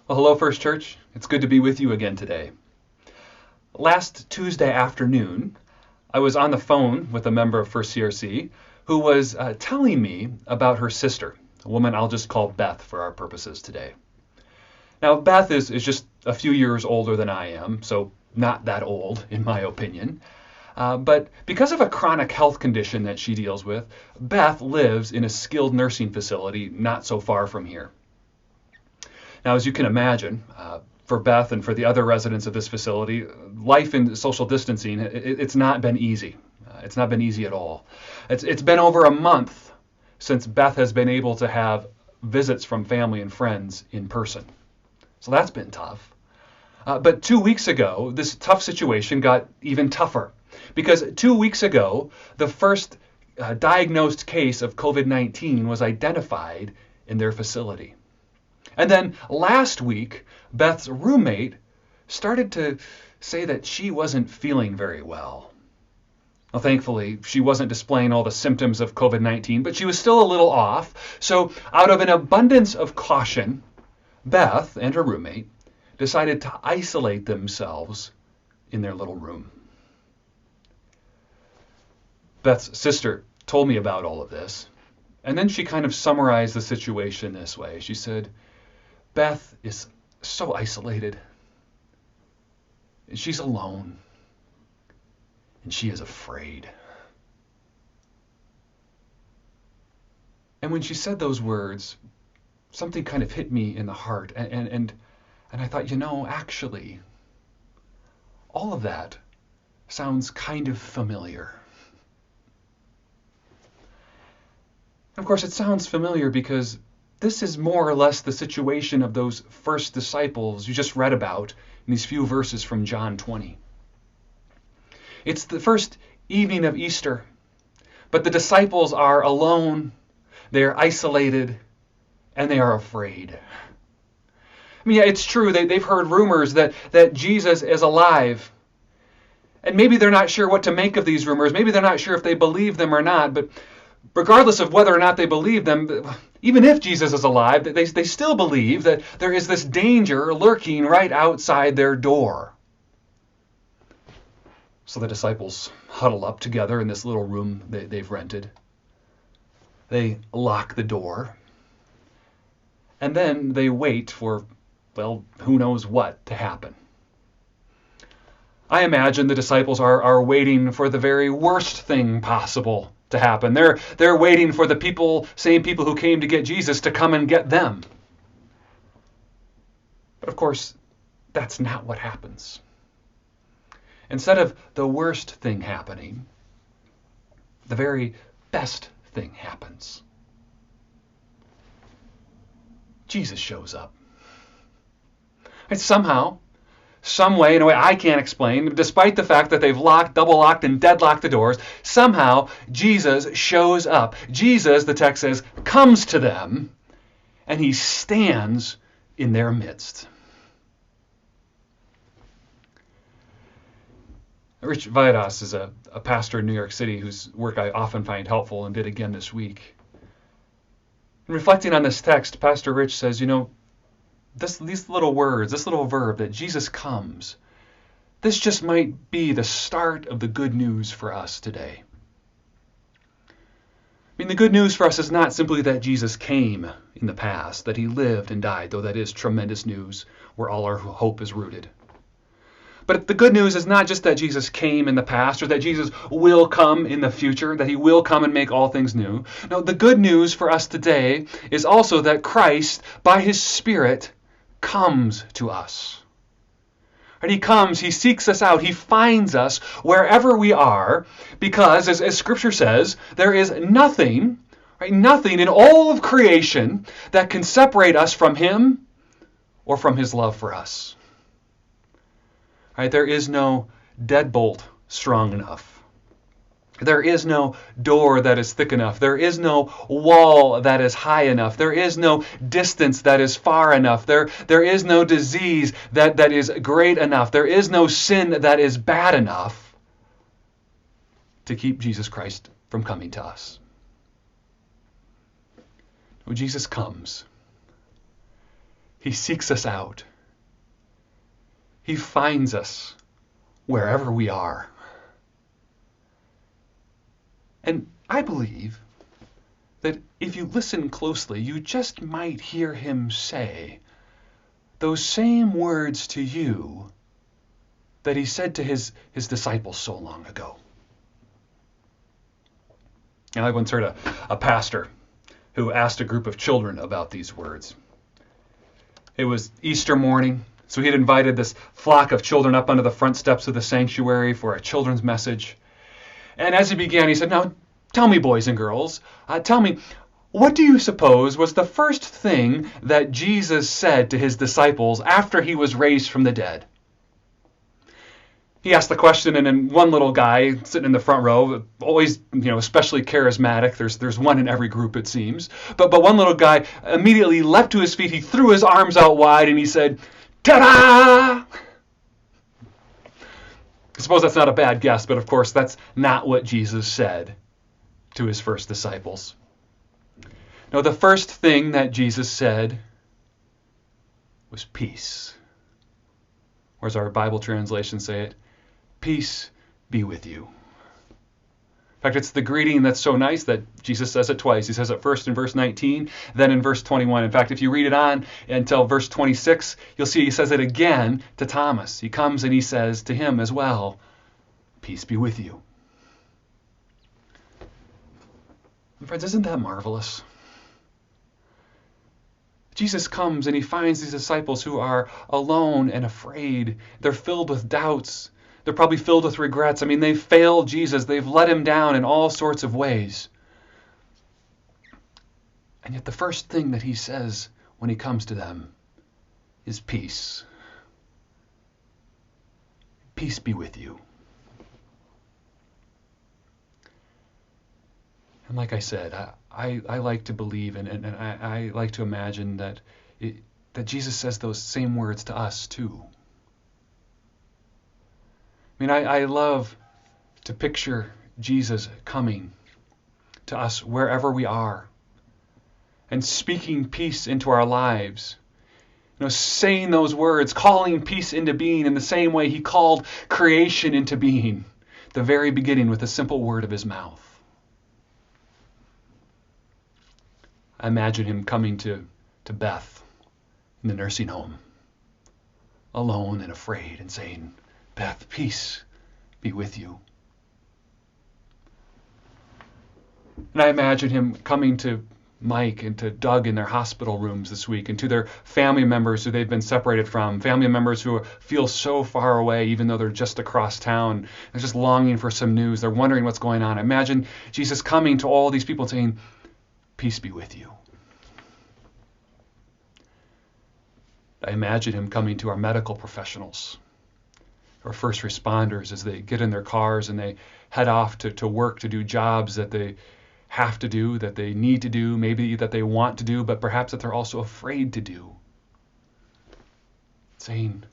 Well, hello, First Church. It's good to be with you again today. Last Tuesday afternoon, I was on the phone with a member of First CRC who was telling me about her sister, a woman I'll just call Beth for our purposes today. Now, Beth is just a few years older than I am, so not that old, in my opinion. But because of a chronic health condition that she deals with, Beth lives in a skilled nursing facility not so far from here. Now, as you can imagine, for Beth and for the other residents of this facility, life in social distancing, it's not been easy. It's not been easy at all. It's been over a month since Beth has been able to have visits from family and friends in person. So that's been tough. But 2 weeks ago, this tough situation got even tougher. Because 2 weeks ago, the first diagnosed case of COVID-19 was identified in their facility. And then last week, Beth's roommate started to say that she wasn't feeling very well. Well, thankfully, she wasn't displaying all the symptoms of COVID-19, but she was still a little off. So out of an abundance of caution, Beth and her roommate decided to isolate themselves in their little room. Beth's sister told me about all of this, and then she kind of summarized the situation this way. She said, Beth is so isolated. She's alone. And she is afraid. And when she said those words, something kind of hit me in the heart. And I thought, actually, all of that sounds kind of familiar. Of course, it sounds familiar because this is more or less the situation of those first disciples you just read about in these few verses from John 20. It's the first evening of Easter, but the disciples are alone, they are isolated, and they are afraid. I mean, yeah, it's true, they've heard rumors that Jesus is alive. And maybe they're not sure what to make of these rumors. Maybe they're not sure if they believe them or not, but regardless of whether or not they believe them, even if Jesus is alive, they still believe that there is this danger lurking right outside their door. So the disciples huddle up together in this little room they've rented. They lock the door. And then they wait for, who knows what to happen. I imagine the disciples are waiting for the very worst thing possible to happen. They're waiting for the same people who came to get Jesus to come and get them. But of course, that's not what happens. Instead of the worst thing happening, the very best thing happens. Jesus shows up. And somehow, some way, in a way I can't explain, despite the fact that they've double locked, and deadlocked the doors, somehow Jesus shows up. Jesus, the text says, comes to them, and he stands in their midst. Rich Viadas is a pastor in New York City whose work I often find helpful and did again this week. In reflecting on this text, Pastor Rich says, these little words, this little verb that Jesus comes, this just might be the start of the good news for us today. I mean, the good news for us is not simply that Jesus came in the past, that he lived and died, though that is tremendous news where all our hope is rooted. But the good news is not just that Jesus came in the past or that Jesus will come in the future, that he will come and make all things new. No, the good news for us today is also that Christ, by his Spirit, comes to us. And he comes, he seeks us out, he finds us wherever we are, because, as Scripture says, there is nothing in all of creation that can separate us from him or from his love for us. There is no deadbolt strong enough. There is no door that is thick enough. There is no wall that is high enough. There is no distance that is far enough. There is no disease that is great enough. There is no sin that is bad enough to keep Jesus Christ from coming to us. When Jesus comes, He seeks us out. He finds us wherever we are. And I believe that if you listen closely, you just might hear him say those same words to you that he said to his disciples so long ago. And I once heard a pastor who asked a group of children about these words. It was Easter morning, so he had invited this flock of children up onto the front steps of the sanctuary for a children's message. And as he began, he said, "Now, tell me, boys and girls, tell me, what do you suppose was the first thing that Jesus said to his disciples after he was raised from the dead?" He asked the question, and then one little guy sitting in the front row, always, especially charismatic. There's one in every group, it seems. But one little guy immediately leapt to his feet. He threw his arms out wide, and he said, "Ta-da!" I suppose that's not a bad guess, but of course that's not what Jesus said to his first disciples. No, the first thing that Jesus said was peace. Or as our Bible translations say it, peace be with you. In fact, it's the greeting that's so nice that Jesus says it twice. He says it first in verse 19, then in verse 21. In fact, if you read it on until verse 26, you'll see he says it again to Thomas. He comes and he says to him as well, peace be with you. And friends, isn't that marvelous? Jesus comes and he finds these disciples who are alone and afraid. They're filled with doubts. They're probably filled with regrets. They've failed Jesus. They've let him down in all sorts of ways. And yet the first thing that he says when he comes to them is peace. Peace be with you. And like I said, I like to believe and I like to imagine that Jesus says those same words to us too. I love to picture Jesus coming to us wherever we are and speaking peace into our lives. Saying those words, calling peace into being in the same way he called creation into being, the very beginning with a simple word of his mouth. I imagine him coming to Beth in the nursing home, alone and afraid, and saying, "Beth, peace be with you." And I imagine him coming to Mike and to Doug in their hospital rooms this week, and to their family members who they've been separated from, family members who feel so far away even though they're just across town. They're just longing for some news. They're wondering what's going on. I imagine Jesus coming to all these people saying, "Peace be with you." I imagine him coming to our medical professionals, our first responders, as they get in their cars and they head off to work to do jobs that they have to do, that they need to do, maybe that they want to do, but perhaps that they're also afraid to do. Saying,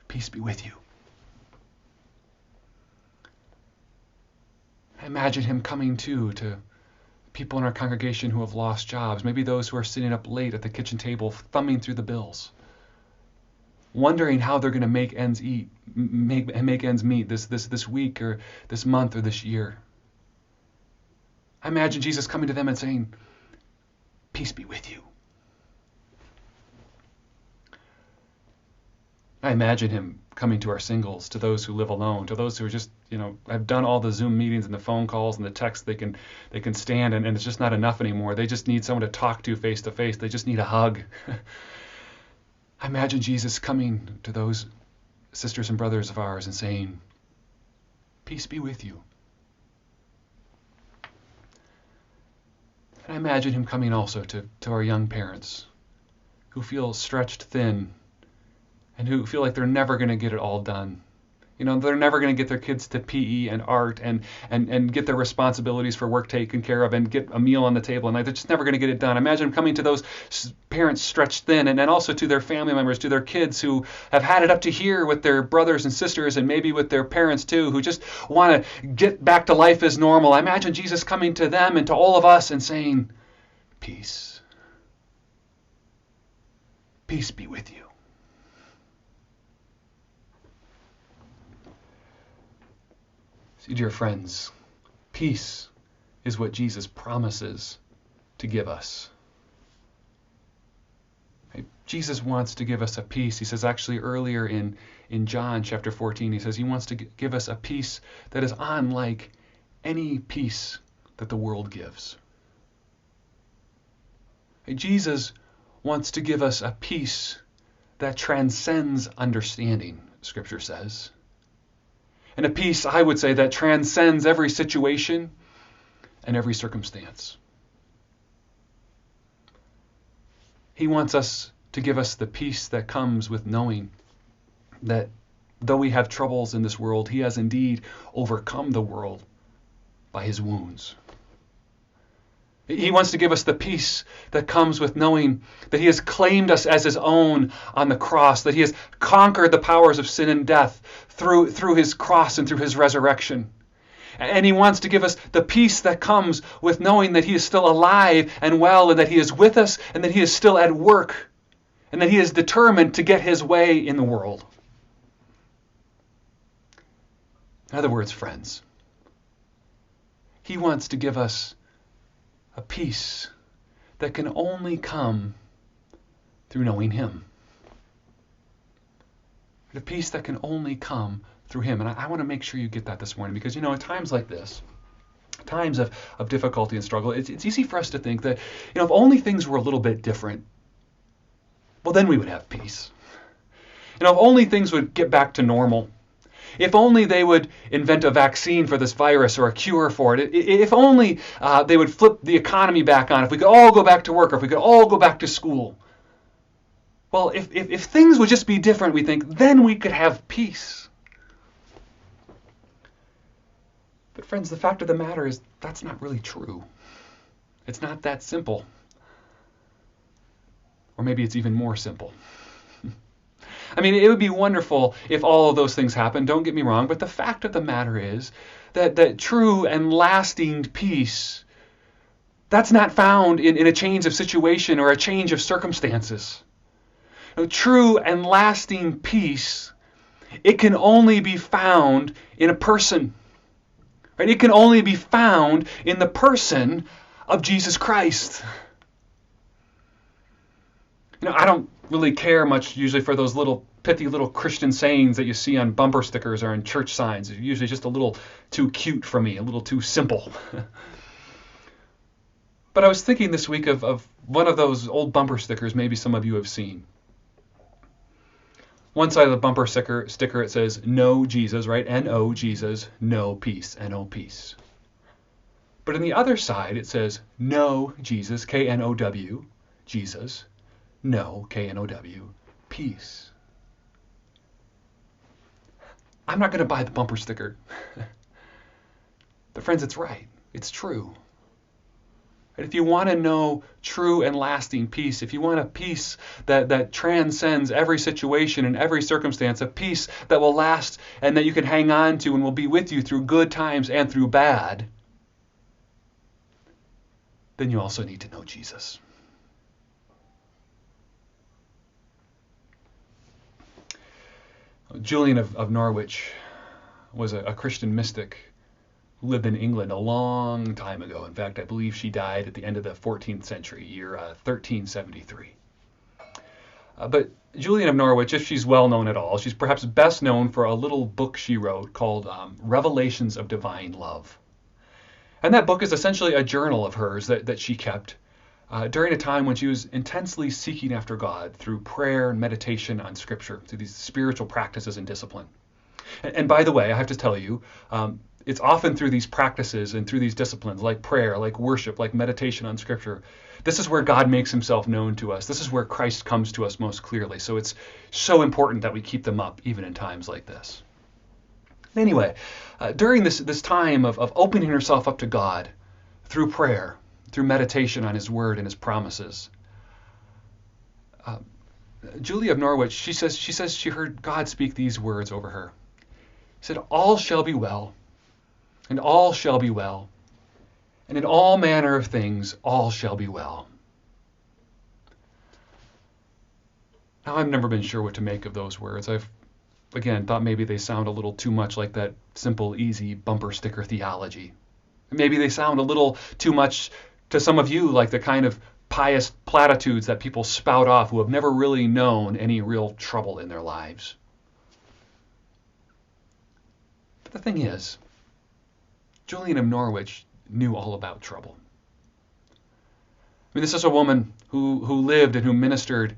"Peace be with you." I imagine him coming to people in our congregation who have lost jobs, maybe those who are sitting up late at the kitchen table thumbing through the bills, wondering how they're going to make ends meet this week or this month or this year. I imagine Jesus coming to them and saying, "Peace be with you." I imagine him coming to our singles, to those who live alone, to those who are just, have done all the Zoom meetings and the phone calls and the texts they can stand, and it's just not enough anymore. They just need someone to talk to face to face. They just need a hug. I imagine Jesus coming to those sisters and brothers of ours and saying, "Peace be with you." And I imagine him coming also to our young parents who feel stretched thin and who feel like they're never going to get it all done. They're never going to get their kids to PE and art and get their responsibilities for work taken care of and get a meal on the table, and they're just never going to get it done. Imagine coming to those parents stretched thin, and also to their family members, to their kids who have had it up to here with their brothers and sisters and maybe with their parents too, who just want to get back to life as normal. I imagine Jesus coming to them and to all of us and saying, "Peace. Peace be with you. See, dear friends, peace is what Jesus promises to give us. Jesus wants to give us a peace. He says actually earlier in John chapter 14, he says he wants to give us a peace that is unlike any peace that the world gives. Jesus wants to give us a peace that transcends understanding, Scripture says. And a peace, I would say, that transcends every situation and every circumstance. He wants us to give us the peace that comes with knowing that though we have troubles in this world, he has indeed overcome the world by his wounds. He wants to give us the peace that comes with knowing that he has claimed us as his own on the cross, that he has conquered the powers of sin and death through his cross and through his resurrection. And he wants to give us the peace that comes with knowing that he is still alive and well, and that he is with us, and that he is still at work, and that he is determined to get his way in the world. In other words, friends, he wants to give us a peace that can only come through knowing him. A peace that can only come through him. And I want to make sure you get that this morning, because, at times like this, times of difficulty and struggle, it's easy for us to think that, if only things were a little bit different, well, then we would have peace. If only things would get back to normal. If only they would invent a vaccine for this virus or a cure for it. If only they would flip the economy back on. If we could all go back to work, or if we could all go back to school. Well, if things would just be different, we think, then we could have peace. But friends, the fact of the matter is that's not really true. It's not that simple. Or maybe it's even more simple. I mean, it would be wonderful if all of those things happened, don't get me wrong, but the fact of the matter is that true and lasting peace, that's not found in a change of situation or a change of circumstances. True and lasting peace, it can only be found in a person. Right? It can only be found in the person of Jesus Christ. I don't really care much usually for those little pithy little Christian sayings that you see on bumper stickers or in church signs. They're usually just a little too cute for me, a little too simple. But I was thinking this week of one of those old bumper stickers maybe some of you have seen. One side of the bumper sticker it says, "No Jesus," right? N-O, Jesus, no peace, N-O, peace. But on the other side it says, "No Jesus," K-N-O-W, Jesus, no, K-N-O-W, peace. I'm not going to buy the bumper sticker. But friends, it's right. It's true. And if you want to know true and lasting peace, if you want a peace that transcends every situation and every circumstance, a peace that will last and that you can hang on to and will be with you through good times and through bad, then you also need to know Jesus. Julian of Norwich was a Christian mystic who lived in England a long time ago. In fact, I believe she died at the end of the 14th century, year 1373. But Julian of Norwich, if she's well known at all, she's perhaps best known for a little book she wrote called Revelations of Divine Love. And that book is essentially a journal of hers that she kept during a time when she was intensely seeking after God through prayer and meditation on Scripture, through these spiritual practices and discipline. And by the way, I have to tell you, it's often through these practices and through these disciplines, like prayer, like worship, like meditation on Scripture, this is where God makes himself known to us. This is where Christ comes to us most clearly. So it's so important that we keep them up, even in times like this. Anyway, during this time of opening herself up to God through prayer, through meditation on his word and his promises, Julia of Norwich, she says she heard God speak these words over her. He said, "All shall be well, and all shall be well, and in all manner of things all shall be well." Now, I've never been sure what to make of those words. I've, again, thought maybe they sound a little too much like that simple, easy bumper sticker theology. Maybe they sound a little too much to some of you like the kind of pious platitudes that people spout off who have never really known any real trouble in their lives. But the thing is, Julian of Norwich knew all about trouble. I mean, this is a woman who lived and who ministered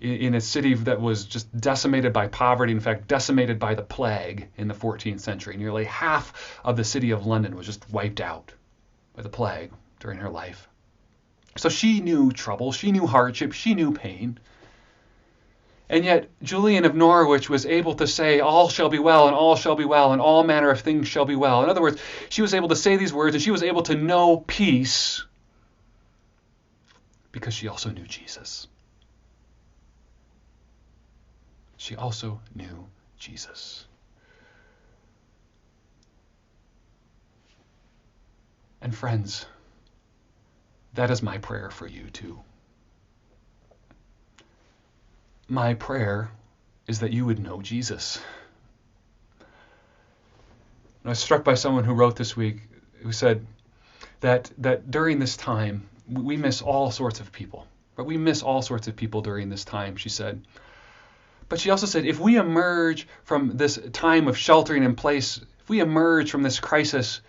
in a city that was just decimated by poverty, in fact, decimated by the plague in the 14th century. Nearly half of the city of London was just wiped out by the plague during her life. So she knew trouble, she knew hardship, she knew pain. And yet Julian of Norwich was able to say, all shall be well, and all shall be well, and all manner of things shall be well. In other words, she was able to say these words, and she was able to know peace because she also knew Jesus. She also knew Jesus. And friends, that is my prayer for you too. My prayer is that you would know Jesus. I was struck by someone who wrote this week who said that during this time, we miss all sorts of people. But we miss all sorts of people during this time, she said. But she also said, if we emerge from this time of sheltering in place, if we emerge from this crisis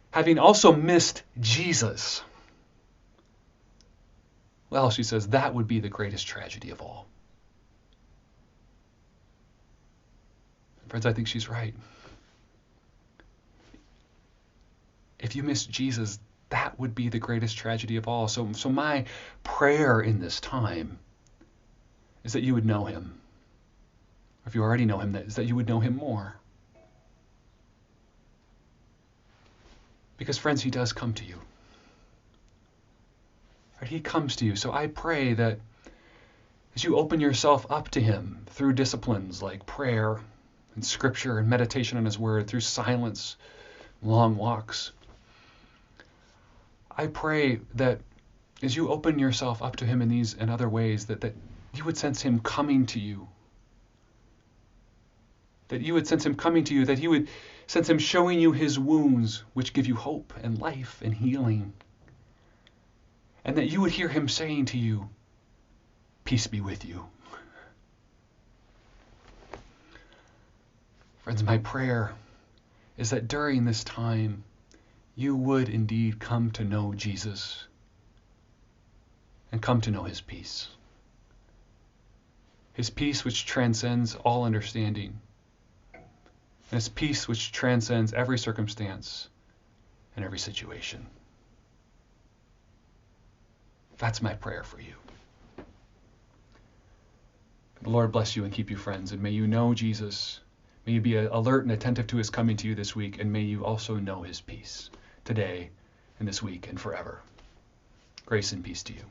having also missed Jesus, well, she says, that would be the greatest tragedy of all. Friends, I think she's right. If you miss Jesus, that would be the greatest tragedy of all. So my prayer in this time is that you would know him. Or if you already know him, is that you would know him more. Because, friends, he does come to you. Right? He comes to you. So I pray that as you open yourself up to him through disciplines like prayer and scripture and meditation on his word, through silence, long walks, I pray that as you open yourself up to him in these and other ways, that you would sense him coming to you. That you would sense him coming to you, that you would sense him showing you his wounds, which give you hope and life and healing. And that you would hear him saying to you, peace be with you. Friends, my prayer is that during this time, you would indeed come to know Jesus and come to know his peace. His peace which transcends all understanding. And his peace which transcends every circumstance and every situation. That's my prayer for you. The Lord bless you and keep you, friends, and may you know Jesus. May you be alert and attentive to his coming to you this week, and may you also know his peace today and this week and forever. Grace and peace to you.